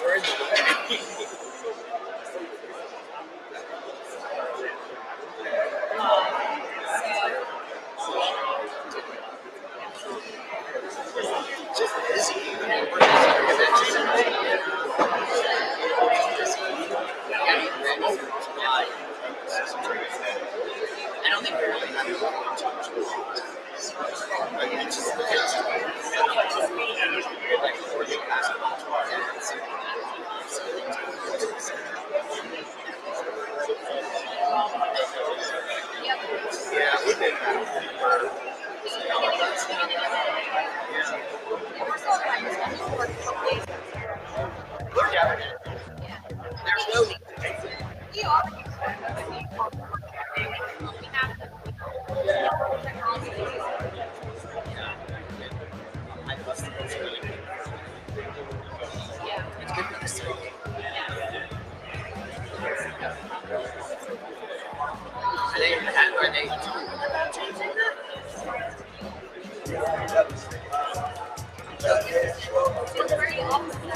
We're in the way. Just busy. I don't think we really have yeah, we did that. There's no need to take it. It's good for the city. Are they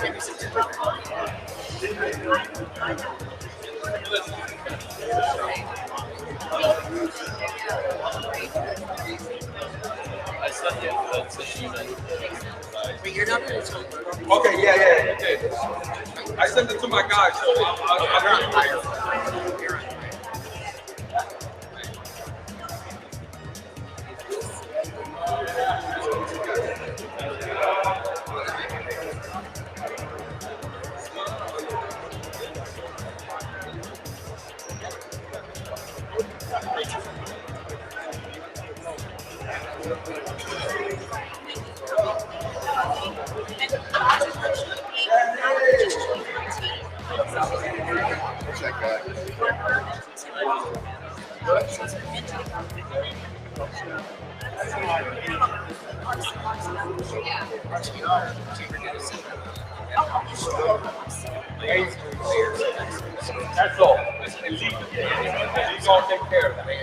maybe some different. I sent it to you. But you're not going to tell me. Okay, yeah. I sent it to my guy, so You're on fire. You're on fire. That guy. that's all. And he's all take care of that.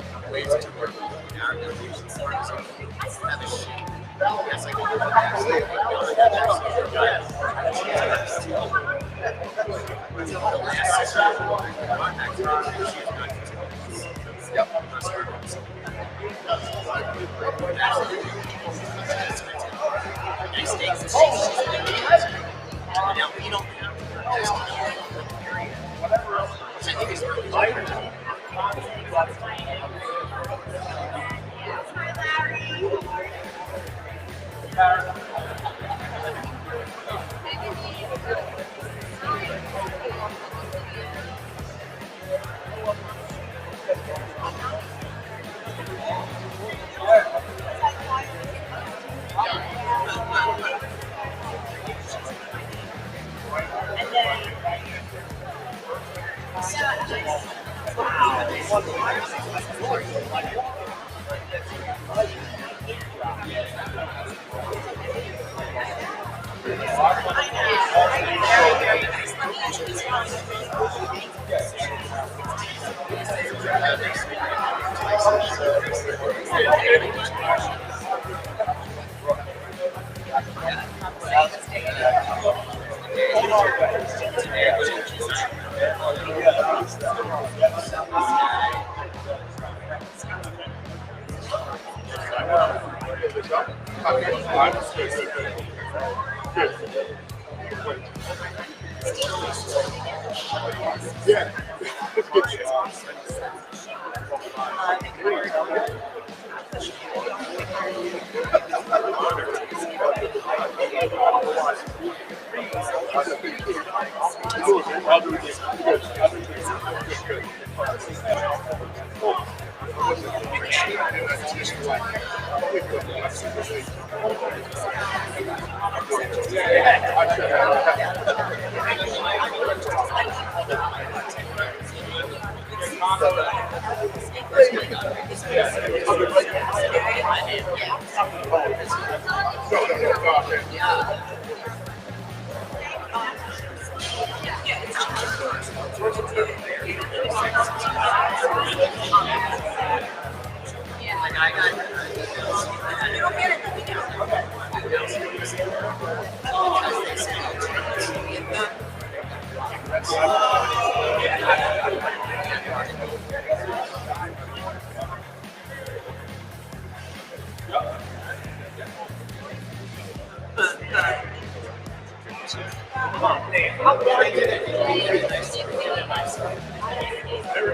I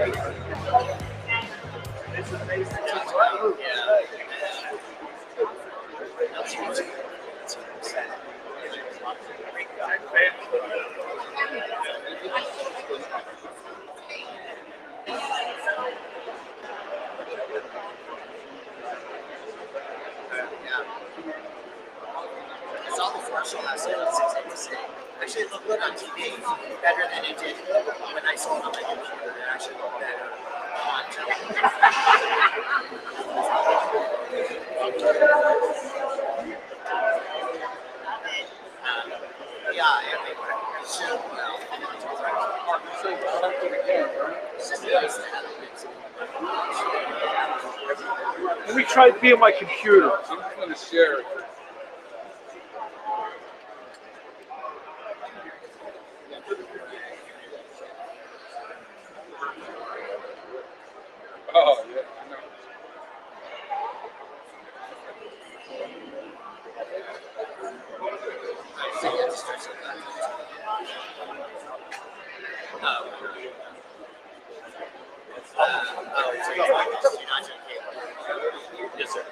saw the commercial last night. Actually, it looked good on TV, better than it did when I saw it on my computer. It actually looked better on television. Yeah, everywhere. So well. It's just nice to have a mix. Let me try to be on my computer. I'm just going to share it. Oh, yeah, I know. So you're not doing cable? Yes, sir.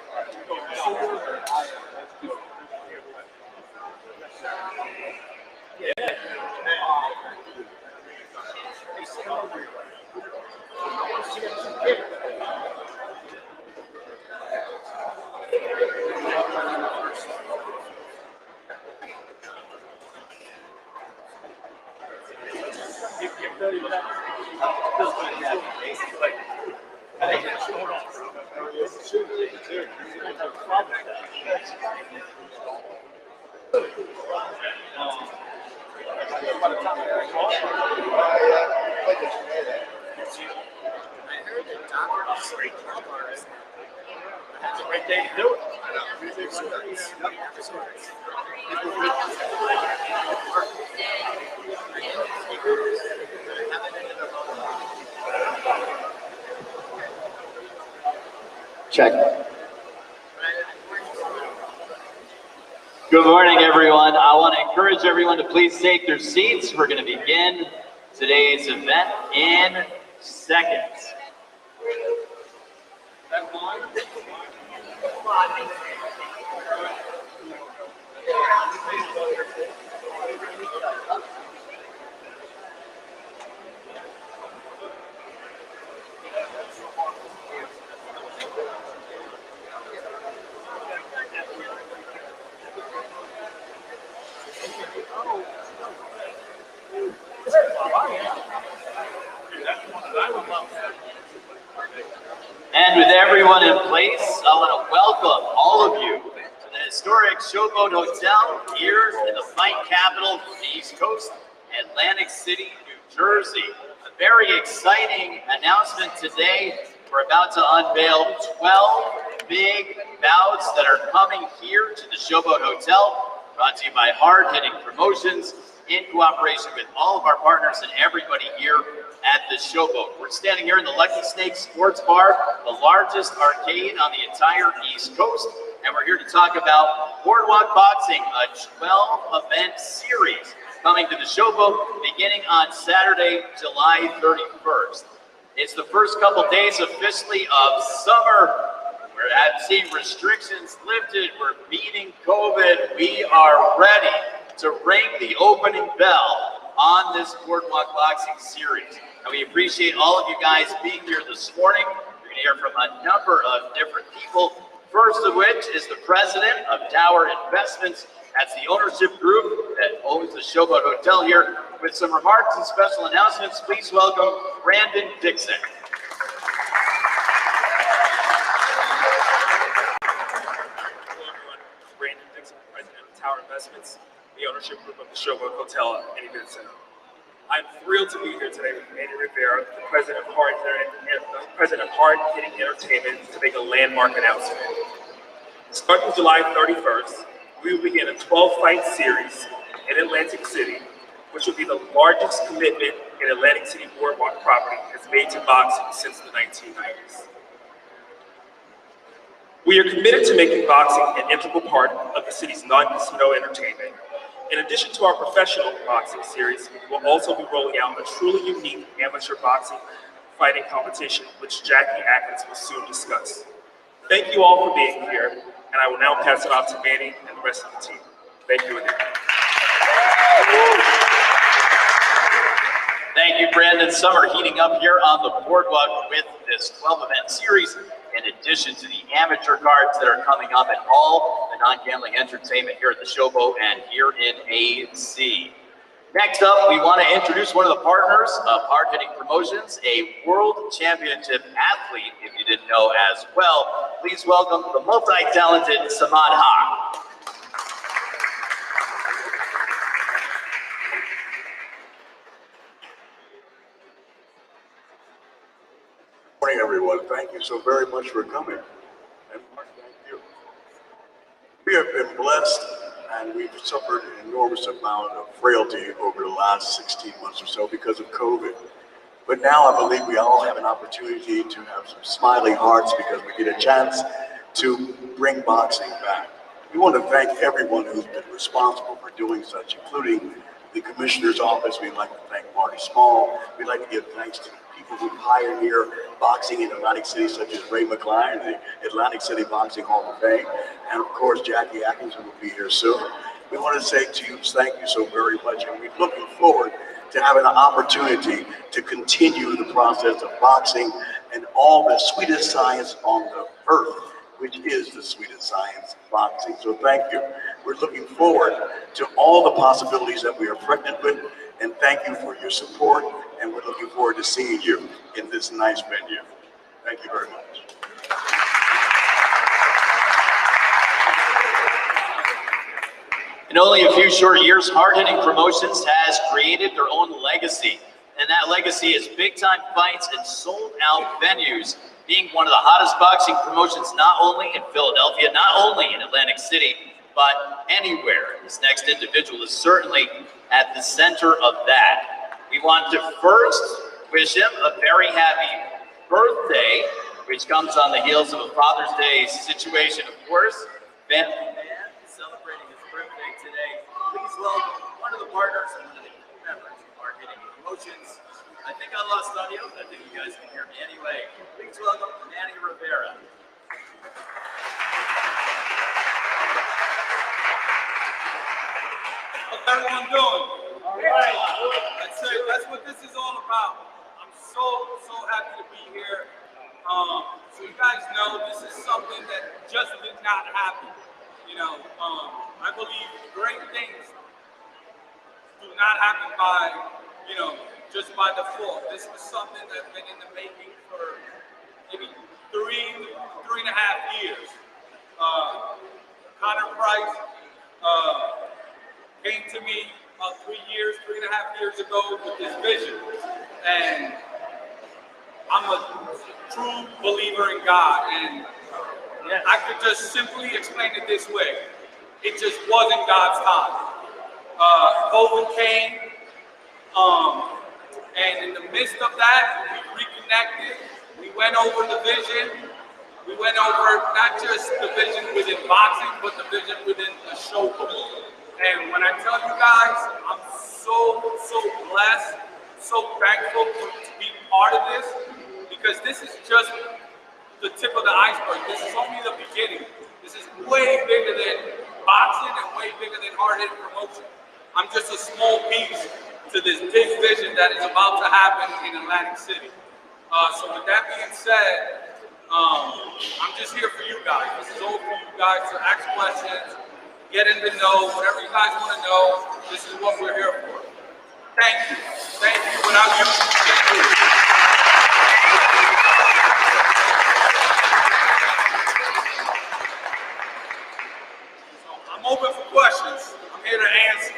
I heard that doctors are plumbers. That's a great day to do it. Check. Good morning, everyone. I want to encourage everyone to please take their seats. We're going to begin today's event in seconds. And with everyone in place, I want to welcome all of you to the historic Showboat Hotel here in the fight capital of the East Coast, Atlantic City, New Jersey. A very exciting announcement today. We're about to unveil 12 big bouts that are coming here to the Showboat Hotel, brought to you by Hard Hitting Promotions in cooperation with all of our partners and everybody here at the Showboat. We're standing here in the Lucky Snake Sports Bar, the largest arcade on the entire East Coast, and we're here to talk about Boardwalk Boxing, a 12-event series coming to the Showboat beginning on Saturday, July 31st. It's the first couple days officially of summer. We're seeing restrictions lifted. We're beating COVID. We are ready to ring the opening bell on this Boardwalk Boxing series. And we appreciate all of you guys being here this morning. You're going to hear from a number of different people. First of which is the president of Tower Investments. That's the ownership group that owns the Showboat Hotel here. With some remarks and special announcements, please welcome Brandon Dixon. Brandon Dixon, president of Tower Investments, the ownership group of the Showboat Hotel and Event Center. I'm thrilled to be here today with Manny Rivera, the president of Hard Hitting Entertainment, to make a landmark announcement. Starting July 31st, we will begin a 12-fight series in Atlantic City, which will be the largest commitment in Atlantic City Boardwalk property has made to boxing since the 1990s. We are committed to making boxing an integral part of the city's non-casino entertainment. In addition to our professional boxing series, we will also be rolling out a truly unique amateur boxing fighting competition, which Jackie Atkins will soon discuss. Thank you all for being here, and I will now pass it off to Manny and the rest of the team. Thank you again. Thank you, Brandon. Summer heating up here on the Boardwalk with this 12-event series, in addition to the amateur cards that are coming up and all the non-gambling entertainment here at the Showboat and here in AC. Next up, we want to introduce one of the partners of Hard Hitting Promotions, a world championship athlete, if you didn't know as well. Please welcome the multi-talented Samad Haq. Good morning, everyone. Thank you so very much for coming. And Mark, thank you. We have been blessed, and we've suffered an enormous amount of frailty over the last 16 months or so because of COVID. But now I believe we all have an opportunity to have some smiling hearts because we get a chance to bring boxing back. We want to thank everyone who's been responsible for doing such, including the Commissioner's Office. We'd like to thank Marty Small. We'd like to give thanks to people who pioneer boxing in Atlantic City, such as Ray McCline, the Atlantic City Boxing Hall of Fame, and of course Jackie Atkins, who will be here soon. We want to say to you, thank you so very much, and we're looking forward to having an opportunity to continue the process of boxing and all the sweetest science on the earth, which is the sweetest science, boxing. So thank you. We're looking forward to all the possibilities that we are pregnant with, and thank you for your support, and we're looking forward to seeing you in this nice venue. Thank you very much. In only a few short years, Hard Hitting Promotions has created their own legacy, and that legacy is big-time fights and sold-out venues, being one of the hottest boxing promotions not only in Philadelphia, not only in Atlantic City, but anywhere. This next individual is certainly at the center of that. We want to first wish him a very happy birthday, which comes on the heels of a Father's Day situation, of course. Ben, celebrating his birthday today. Please welcome one of the partners and one of the key members of Hard Hitting Promotions. I think I lost audio, but I think you guys can hear me anyway. Please welcome Manny Rivera. How's everyone doing? All right. That's what this is all about. I'm so happy to be here. So you guys know this is something that just did not happen. You know, I believe great things do not happen by, just by default. This was something that's been in the making for maybe three and a half years. Connor Price came to me about 3 and a half years ago with this vision. And I'm a true believer in God. And I could just simply explain it this way. It just wasn't God's time. COVID came, and in the midst of that, we reconnected. We went over the vision. We went over not just the vision within boxing, but the vision within the Showboat. And when I tell you guys, I'm so blessed, so thankful to be part of this, because this is just the tip of the iceberg. This is only the beginning. This is way bigger than boxing and way bigger than Hard Hitting Promotion. I'm just a small piece to this big vision that is about to happen in Atlantic City. So with that being said, I'm just here for you guys. This is all for you guys to ask questions, get in the know, whatever you guys want to know. This is what we're here for. Thank you. Thank you. Without you, thank you. So I'm open for questions. I'm here to answer.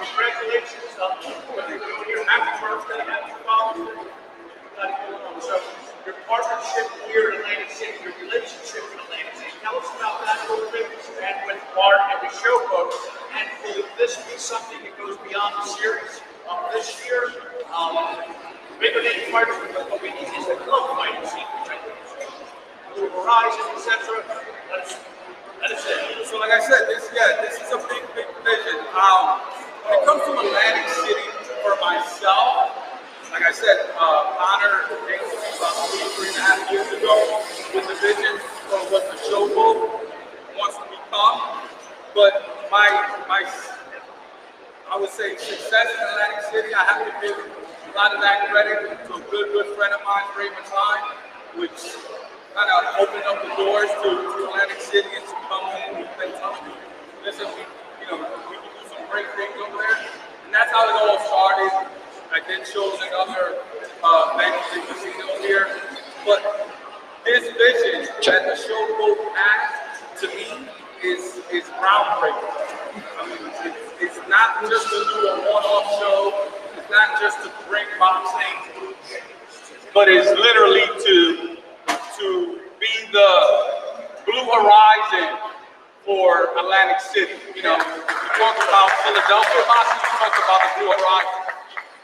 Congratulations on what you're doing here. Happy birthday, happy Father's Day. So your partnership here in Atlantic City, your relationship in Atlantic City. Tell us about that a little bit, and with Marty and the Showboat. And will this be something that goes beyond the series this year? Bigger than fighters, because what we need is a club fighting scene, which I think is Horizon, etc. That is it. So like I said, this is a big vision. When it comes to Atlantic City, I said, Connor came to me about 3.5 years ago with the vision for what the Showboat wants to become. But I would say success in Atlantic City, I have to give a lot of that credit to a good friend of mine, Raymond Time, which kind of opened up the doors to Atlantic City and to come in. He's been telling me, listen, we can do some great things over there. And that's how it all started. I did shows in other venues and casinos here. But this vision that the Showboat has, to me, is groundbreaking. I mean, it's not just to do a one-off show. It's not just to bring boxing, but it's literally to be the blue horizon for Atlantic City. You know, you talk about Philadelphia boxing, you talk about the blue horizon.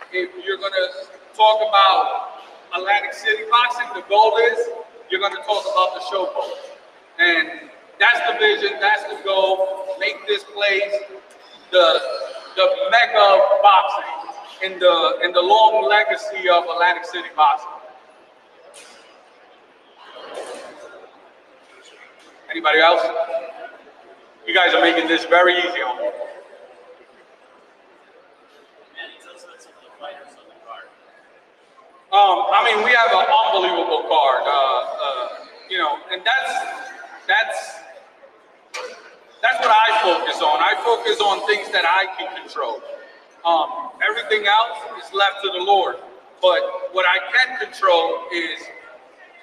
If you're gonna talk about Atlantic City boxing, the goal is you're gonna talk about the Showboat. And that's the vision, that's the goal. Make this place the mecca of boxing in the long legacy of Atlantic City boxing. Anybody else? You guys are making this very easy on me. Manny, tell us about some of the fighters on the card. I mean, we have an unbelievable card. And that's what I focus on. I focus on things that I can control. Everything else is left to the Lord. But what I can control is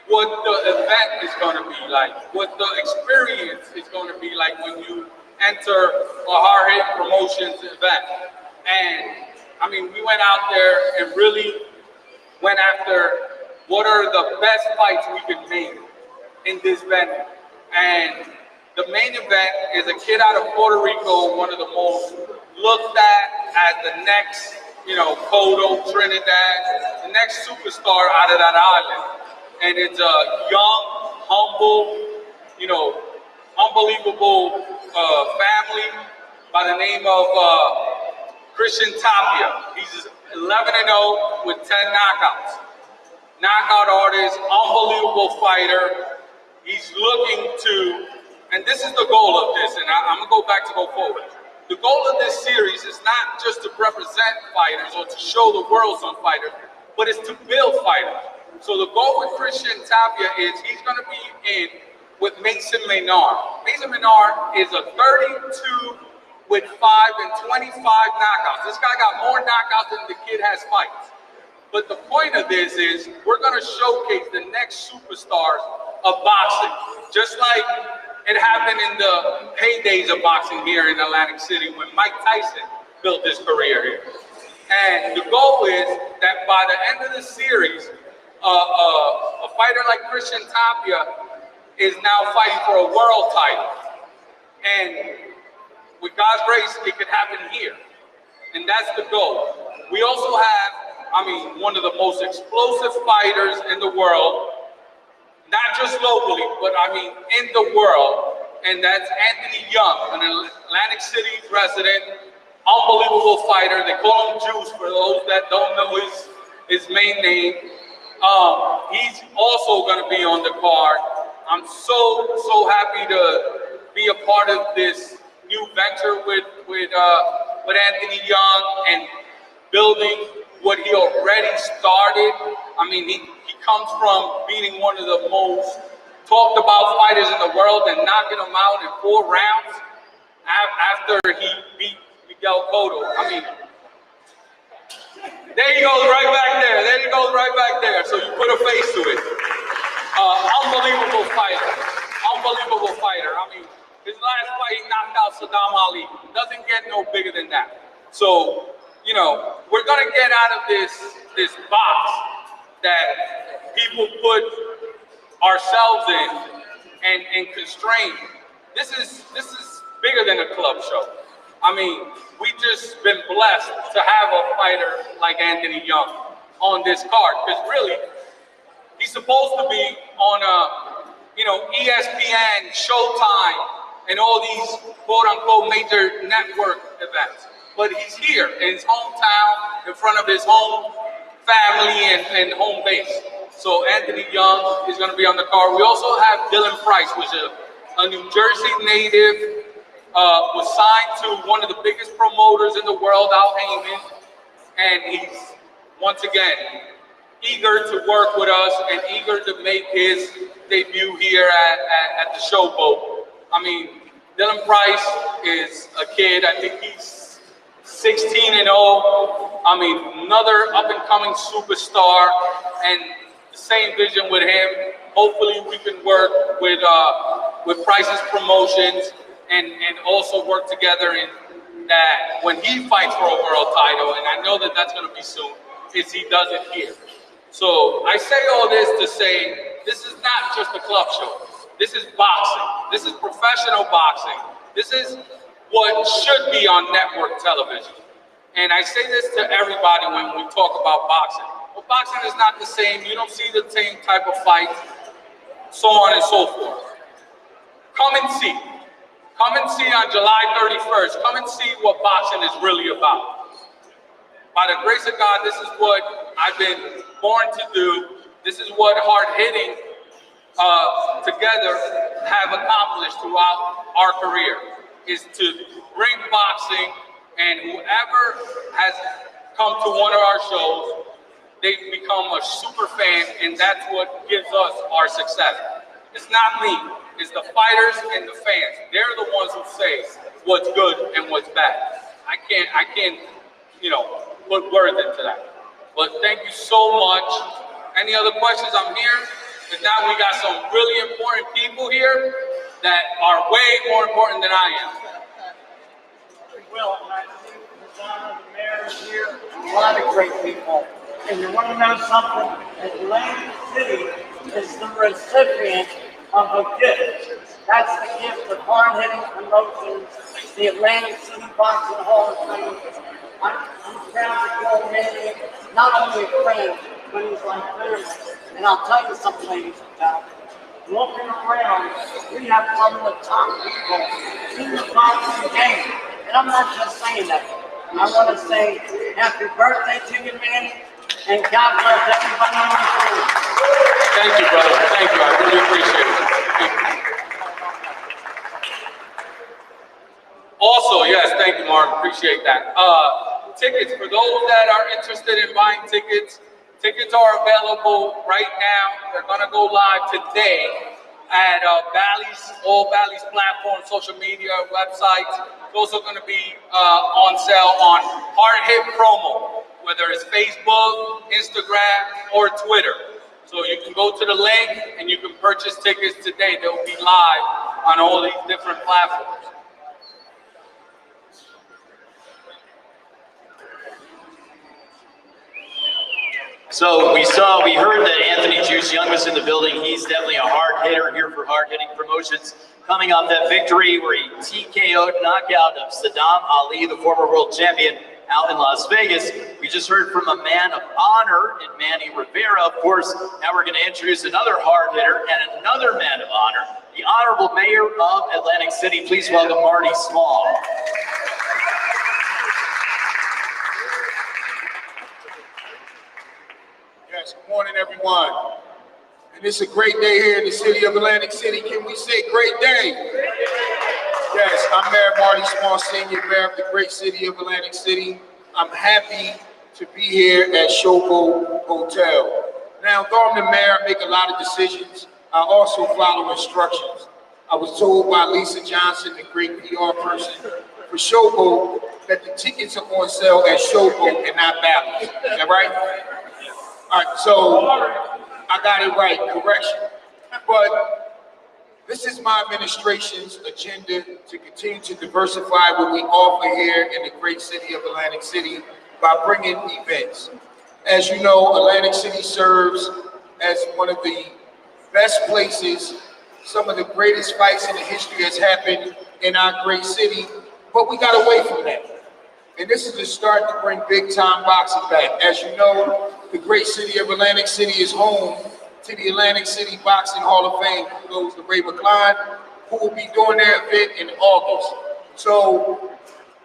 what the event is going to be like, what the experience is going to be like when you enter a hard hit promotions event. And I mean, we went out there and really went after what are the best fights we could make in this venue. And the main event is a kid out of Puerto Rico, one of the most looked at as the next, Coamo, Trinidad, the next superstar out of that island. And it's a young, humble, unbelievable family by the name of Christian Tapia. He's 11-0 with 10 knockouts. Knockout artist, unbelievable fighter. He's looking to, and this is the goal of this, and I'm going to go back to go forward. The goal of this series is not just to represent fighters or to show the world some fighters, but it's to build fighters. So the goal with Christian Tapia is he's going to be in with Mason Menard. Mason Menard is a 32 with 5 and 25 knockouts. This guy got more knockouts than the kid has fights. But the point of this is we're going to showcase the next superstars of boxing, just like it happened in the heydays of boxing here in Atlantic City when Mike Tyson built his career here. And the goal is that by the end of the series, a fighter like Christian Tapia is now fighting for a world title. And with God's grace, it could happen here. And that's the goal. We also have, one of the most explosive fighters in the world, not just locally, but in the world. And that's Anthony Young, an Atlantic City resident, unbelievable fighter. They call him Juice for those that don't know his main name. He's also going to be on the card. I'm so happy to be a part of this new venture with Anthony Young and building what he already started. He comes from beating one of the most talked about fighters in the world and knocking him out in 4 rounds after he beat Miguel Cotto. There he goes right back there. There he goes right back there. So you put a face to it. Unbelievable fighter. Unbelievable fighter. His last fight, he knocked out Saddam Ali. Doesn't get no bigger than that. So, we're going to get out of this box that people put ourselves in and constrain. This is bigger than a club show. We just been blessed to have a fighter like Anthony Young on this card, because really, he's supposed to be on ESPN, Showtime, and all these quote-unquote major network events. But he's here in his hometown, in front of his home family and home base. So Anthony Young is going to be on the card. We also have Dylan Price, which is a New Jersey native, was signed to one of the biggest promoters in the world, Al Heyman, and he's once again eager to work with us and eager to make his debut here at the Showboat. I mean, Dylan Price is a kid. I think he's 16-0. I mean, another up-and-coming superstar, and the same vision with him. Hopefully, we can work with Price's promotions and also work together in that when he fights for a world title, and I know that that's going to be soon, is he does it here. So I say all this to say this is not just a club show. This is boxing. This is professional boxing. This is what should be on network television. And I say this to everybody when we talk about boxing. Well, boxing is not the same. You don't see the same type of fights, so on and so forth. Come and see. Come and see on July 31st. Come and see what boxing is really about. By the grace of God, this is what I've been born to do. This is what hard-hitting together have accomplished throughout our career, is to bring boxing, and whoever has come to one of our shows, they become a super fan, and that's what gives us our success. It's not me, it's the fighters and the fans. They're the ones who say what's good and what's bad. I can't, put words into that. But thank you so much. Any other questions? I'm here. But now we got some really important people here that are way more important than I am. Well, and I think the designer, the mayor is here, and a lot of great people. And you want to know something? Atlantic City is the recipient of a gift. That's the gift of hard-hitting promotions, the Atlantic City Boxing Hall of Fame. I'm proud to call Manny not only a friend, but he's like family. And I'll tell you something, ladies and gentlemen. Looking around, we have some of the top people in the boxing game. And I'm not just saying that. I want to say happy birthday to you, Manny, and God bless everybody on the show. Thank you, brother. Thank you. I really appreciate it. Thank you. Also, yes, thank you, Mark. Appreciate that. Tickets, for those that are interested in buying tickets, tickets are available right now. They're going to go live today at all Bally's platforms, social media, websites. It's also going to be on sale on Hard Hit Promo, whether it's Facebook, Instagram, or Twitter. So you can go to the link and you can purchase tickets today. They'll be live on all these different platforms. So we heard that Anthony Juice Young was in the building. He's definitely a hard hitter here for Hard Hitting Promotions. Coming off that victory where he TKO'd knockout of Saddam Ali, the former world champion, out in Las Vegas. We just heard from a man of honor in Manny Rivera. Of course, now we're going to introduce another hard hitter and another man of honor, the Honorable Mayor of Atlantic City. Please welcome Marty Small. Yes, good morning, everyone. And it's a great day here in the city of Atlantic City. Can we say great day? Yes, I'm Mayor Marty Small, Senior Mayor of the great city of Atlantic City. I'm happy to be here at Showboat Hotel. Now, though I'm the mayor, I make a lot of decisions. I also follow instructions. I was told by Lisa Johnson, the great PR person for Showboat, that the tickets are on sale at Showboat and not Bally's. Is that right? All right, so I got it right, correction. But this is my administration's agenda to continue to diversify what we offer here in the great city of Atlantic City by bringing events. As you know, Atlantic City serves as one of the best places. Some of the greatest fights in the history has happened in our great city, but we got away from that. And this is the start to bring big-time boxing back. As you know, the great city of Atlantic City is home to the Atlantic City Boxing Hall of Fame, who goes to Ray McCline, who will be doing their event in August. So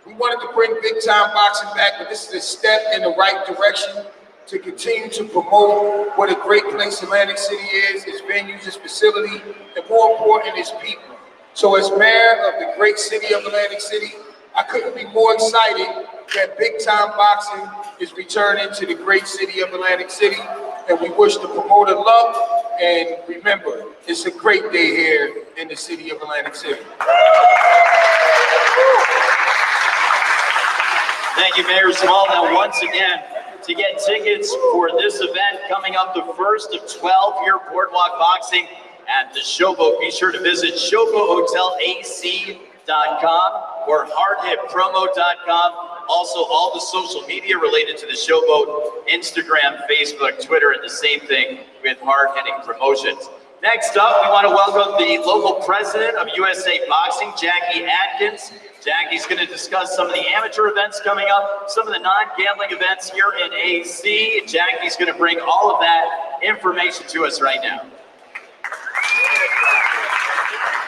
we wanted to bring big-time boxing back, but this is a step in the right direction to continue to promote what a great place Atlantic City is, its venues, its facility, and more important, its people. So as mayor of the great city of Atlantic City, I couldn't be more excited that big time boxing is returning to the great city of Atlantic City, and we wish the promoter luck, and remember, it's a great day here in the city of Atlantic City. Thank you, Mayor Small. Now, once again, to get tickets for this event coming up, the first of 12 here Boardwalk Boxing at the Showboat, be sure to visit showboathotelac.com or hardhitpromo.com. Also, all the social media related to the Showboat, Instagram, Facebook, Twitter, and the same thing with Hard Hitting Promotions. Next up, we want to welcome the local president of USA Boxing, Jackie Atkins. Jackie's going to discuss some of the amateur events coming up, some of the non-gambling events here in AC. Jackie's going to bring all of that information to us right now.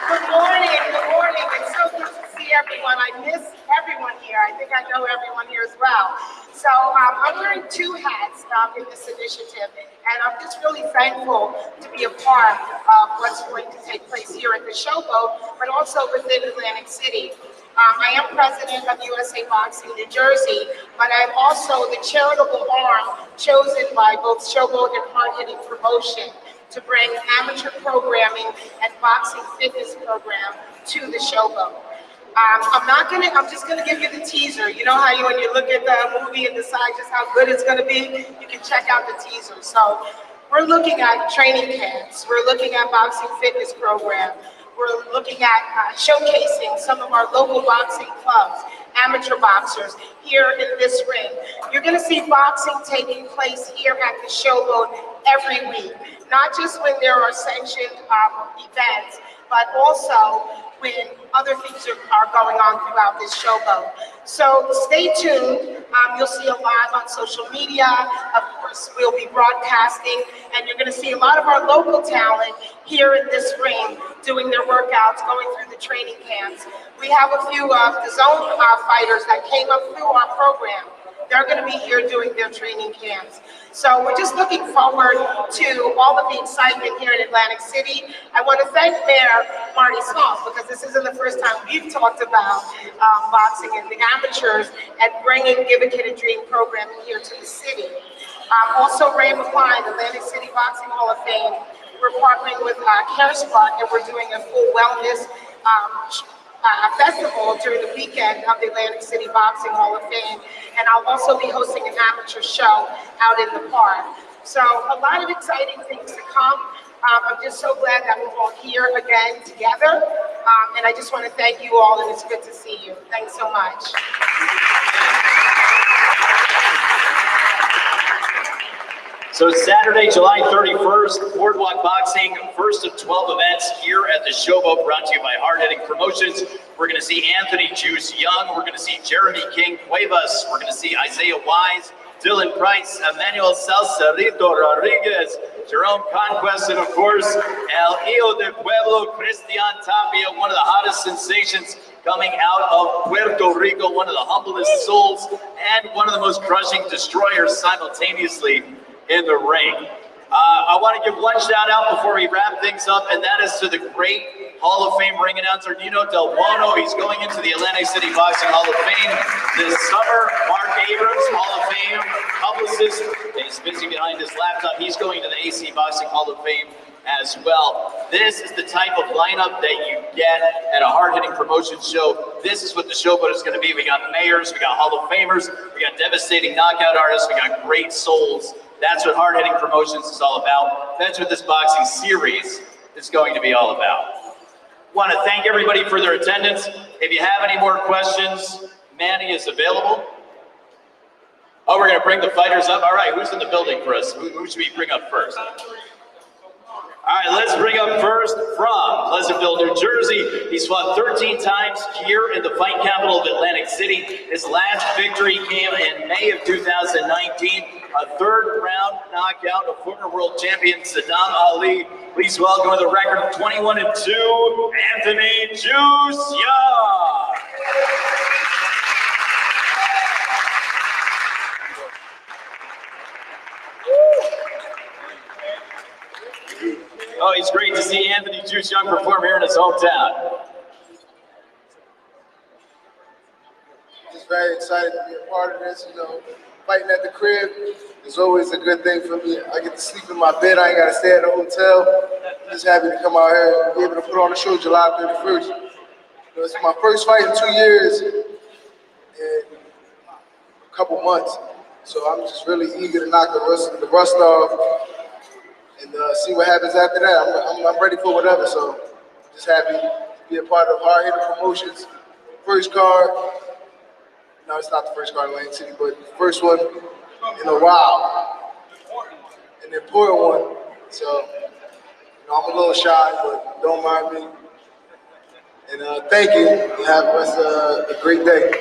Good morning, good morning. It's so good to see everyone. I miss everyone here. I think I know everyone here as well. So I'm wearing two hats in this initiative, and I'm just really thankful to be a part of what's going to take place here at the Showboat, but also within Atlantic City. I am president of USA Boxing New Jersey, but I'm also the charitable arm chosen by both Showboat and Hard Hitting Promotion to bring amateur programming and boxing fitness program to the Showboat. I'm just gonna give you the teaser. You know how when you look at the movie and decide just how good it's gonna be, you can check out the teaser. So we're looking at training camps. We're looking at boxing fitness program. We're looking at showcasing some of our local boxing clubs, amateur boxers here in this ring. You're gonna see boxing taking place here at the Showboat every week, not just when there are sanctioned events, but also when other things are going on throughout this Showboat. So stay tuned. You'll see a lot on social media. Of course, we'll be broadcasting, and you're going to see a lot of our local talent here in this ring doing their workouts, going through the training camps. We have a few of the zone fighters that came up through our program. They're going to be here doing their training camps. So we're just looking forward to all of the excitement here in Atlantic City. I want to thank Mayor Marty because this isn't the first time we've talked about boxing and the amateurs and bringing Give a Kid a Dream programming here to the city. Also, Ray McCline, Atlantic City Boxing Hall of Fame. We're partnering with CareSpot, and we're doing a full wellness festival during the weekend of the Atlantic City Boxing Hall of Fame, and I'll also be hosting an amateur show out in the park. So a lot of exciting things to come. I'm just so glad that we're all here again together, and I just want to thank you all, and it's good to see you. Thanks so much. So Saturday, July 31st, Boardwalk Boxing, first of 12 events here at the Showboat, brought to you by Hard Hitting Promotions. We're going to see Anthony Juice Young. We're going to see Jeremy King Cuevas. We're going to see Isaiah Wise, Dylan Price, Emmanuel Salcerito Rodriguez, Jerome Conquest, and of course, El Hijo de Pueblo, Cristian Tapia, one of the hottest sensations coming out of Puerto Rico, one of the humblest souls, and one of the most crushing destroyers simultaneously in the ring. I want to give one shout out before we wrap things up, and that is to the great Hall of Fame ring announcer, Nino Del Buono. He's going into the Atlantic City Boxing Hall of Fame this summer. Mark Abrams, Hall of Fame publicist. He's busy behind his laptop. He's going to the AC Boxing Hall of Fame as well. This is the type of lineup that you get at a hard-hitting promotion show. This is what the Showboat is going to be. We got mayors, we got Hall of Famers, we got devastating knockout artists, we got great souls. That's what Hard Hitting Promotions is all about. That's what this boxing series is going to be all about. Want to thank everybody for their attendance. If you have any more questions, Manny is available. Oh, we're going to bring the fighters up. All right, who's in the building for us? Who should we bring up first? All right, let's bring up first from Pleasantville, New Jersey. He's fought 13 times here in the fight capital of Atlantic City. His last victory came in May of 2019, a third-round knockout of former world champion Saddam Ali. Please welcome with a record of 21-2, Anthony Juice Young. Always great to see Anthony Juice Young perform here in his hometown. Just very excited to be a part of this, you know. Fighting at the crib is always a good thing for me. I get to sleep in my bed. I ain't got to stay at a hotel. I'm just happy to come out here and be able to put on a show July 31st. You know, it's my first fight in 2 years and a couple months. So I'm just really eager to knock the rust off and see what happens after that. I'm ready for whatever, so I'm just happy to be a part of Hard Hitter Promotions. First card. No, it's not the first card in Lane City, but the first one in a while. An important one. So, you know, I'm a little shy, but don't mind me. And thank you. Have a great day.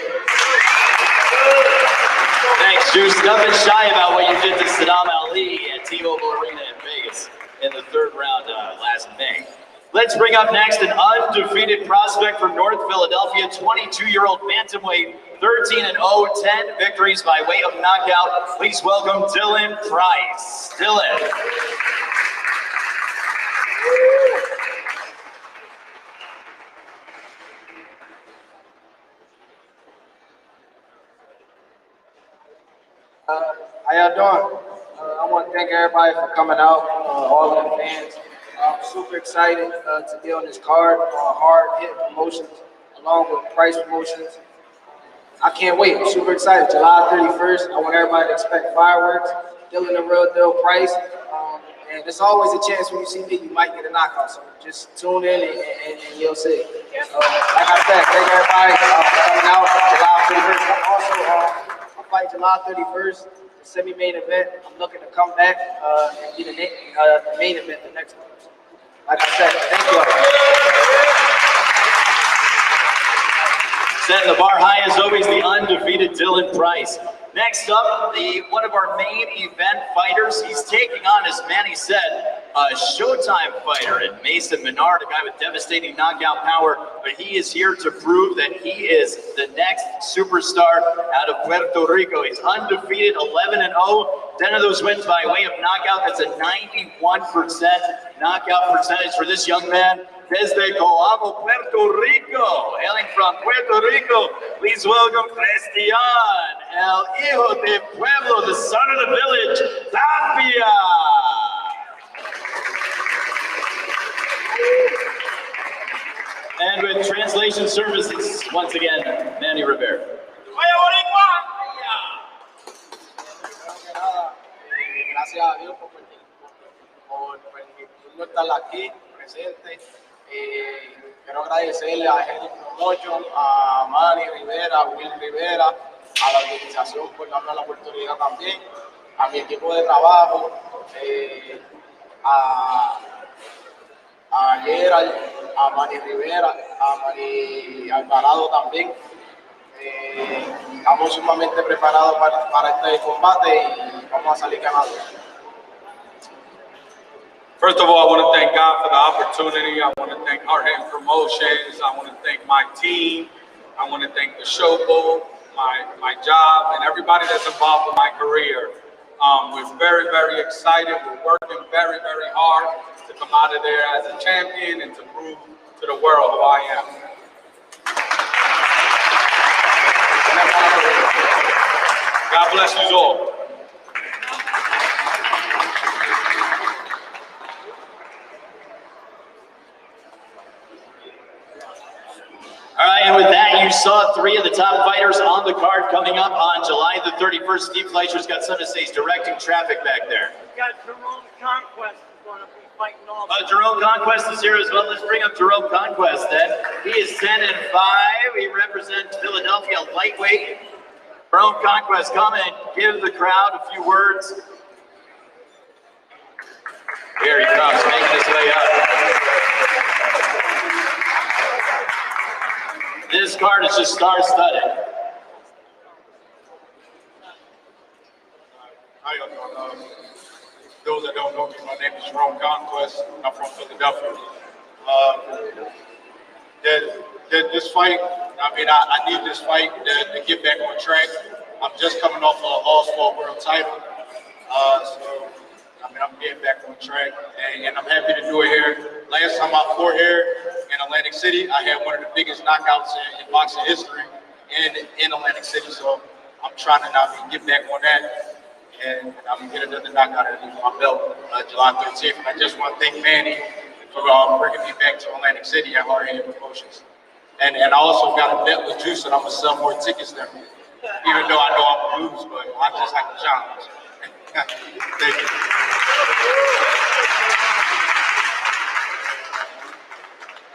Thanks, Juice. Nothing shy about what you did to Saddam Ali at T-Mobile Arena in Vegas in the third round last May. Let's bring up next an undefeated prospect from North Philadelphia, 22-year-old Bantamweight, 13-0, 10 victories by way of knockout. Please welcome Dylan Price. Dylan. How y'all doing? I want to thank everybody for coming out, all of the fans. I'm super excited to be on this card, Hard Hit Promotions, along with Price Promotions. I can't wait. I'm super excited. July 31st. I want everybody to expect fireworks. Dylan the Real Deal Price. And there's always a chance when you see me, you might get a knockout. So just tune in and you'll see. Like I said, thank everybody for coming out July 31st. Also, I fight July 31st, the semi-main event. I'm looking to come back and be the main event the next one. Like I said, thank you. Setting the bar high as always, the undefeated Dylan Price. Next up, one of our main event fighters. He's taking on, as Manny said, a Showtime fighter in Mason Menard, a guy with devastating knockout power, but he is here to prove that he is the next superstar out of Puerto Rico. He's undefeated, 11-0, 10 of those wins by way of knockout. That's a 91% knockout percentage for this young man. Desde Coamo, Puerto Rico, hailing from Puerto Rico, please welcome Cristian, el hijo de pueblo, the son of the village, Tapia. And with translation services, once again, Manny Rivera. Gracias a Dios por estar aquí presente. Quiero agradecerle a Henry Promotion, a Manny Rivera, a Will Rivera, a la organización por darme la oportunidad también, a mi equipo de trabajo, a Gerald, a Manny Rivera, a Manny Alvarado también. Estamos sumamente preparados para este combate y vamos a salir ganando. First of all, I want to thank God for the opportunity. I want to thank Hard Hitting Promotions. I want to thank my team. I want to thank the Showboat, my job, and everybody that's involved in my career. We're very, very excited. We're working very, very hard to come out of there as a champion and to prove to the world who I am. God bless you all. All right, and with that, you saw three of the top fighters on the card coming up on July the 31st. Steve Fleischer's got something to say. He's directing traffic back there. We got Jerome Conquest going to be fighting all. Jerome Conquest is here as well. Let's bring up Jerome Conquest then. He is 10-5. He represents Philadelphia lightweight. Jerome Conquest, come and give the crowd a few words. Here he comes, making his way up. This card is just star-studded. How y'all doing? Those that don't know me, my name is Jerome Conquest. I'm from Philadelphia. This fight, I need this fight to get back on track. I'm just coming off a loss for a world title. So I mean, I'm getting back on track, and I'm happy to do it here. Last time I fought here in Atlantic City, I had one of the biggest knockouts in boxing history in Atlantic City. So I'm trying to now get back on that, and I'm gonna get another knockout underneath my belt July 13th. And I just want to thank Manny for bringing me back to Atlantic City at Hard Hitting Promotions. And I also got a bet with Juice that I'm gonna sell more tickets than him. Even though I know I'm gonna lose, but I just like the challenge. Thank you.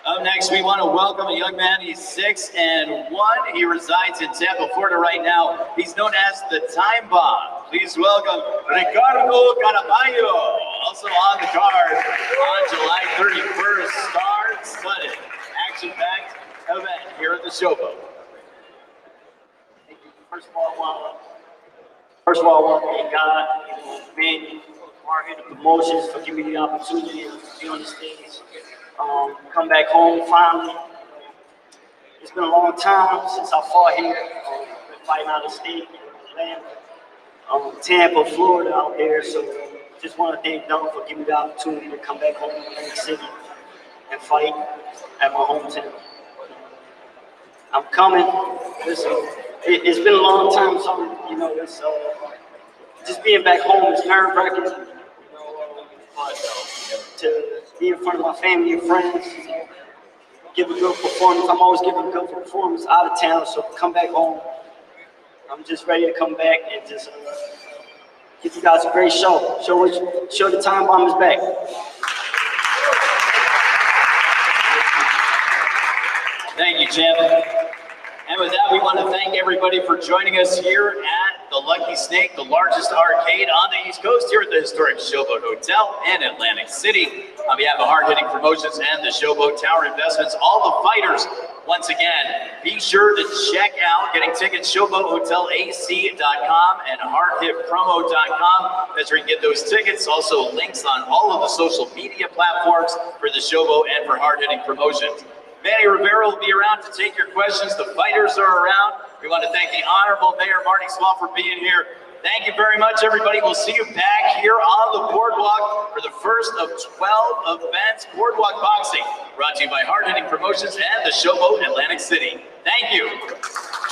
Up next, we want to welcome a young man. He's 6'1". He resides in Tampa, Florida right now. He's known as the Time Bomb. Please welcome Ricardo Caraballo. Also on the card on July 31st, star-studded, action-packed event here at the Showboat. First of all, I want to thank God, Manny, Hard Hitting Promotions for giving me the opportunity to be on the stage. Come back home finally. It's been a long time since I fought here. Been fighting out of state, Atlanta, Tampa, Florida out there. So just want to thank them for giving me the opportunity to come back home to Atlantic City and fight at my hometown. I'm coming. Listen, it's been a long time, so it's just being back home is nerve-wracking. But to be in front of my family and friends, give a good performance. I'm always giving a good performance out of town, so come back home. I'm just ready to come back and just give you guys a great show. Show the Time Bomb is back. Thank you, champ. And with that, we want to thank everybody for joining us here at the Lucky Snake, the largest arcade on the East Coast, here at the historic Showboat Hotel in Atlantic City. On behalf of Hard Hitting Promotions and the Showboat Tower Investments, all the fighters, once again, be sure to check out getting tickets, ShowboatHotelAC.com and HardHitPromo.com. That's where you can get those tickets. Also, links on all of the social media platforms for the Showboat and for Hard Hitting Promotions. Manny Rivera will be around to take your questions. The fighters are around. We want to thank the Honorable Mayor Marty for being here. Thank you very much, everybody. We'll see you back here on the Boardwalk for the first of 12 events, Boardwalk Boxing, brought to you by Hard Hitting Promotions and the Showboat Atlantic City. Thank you.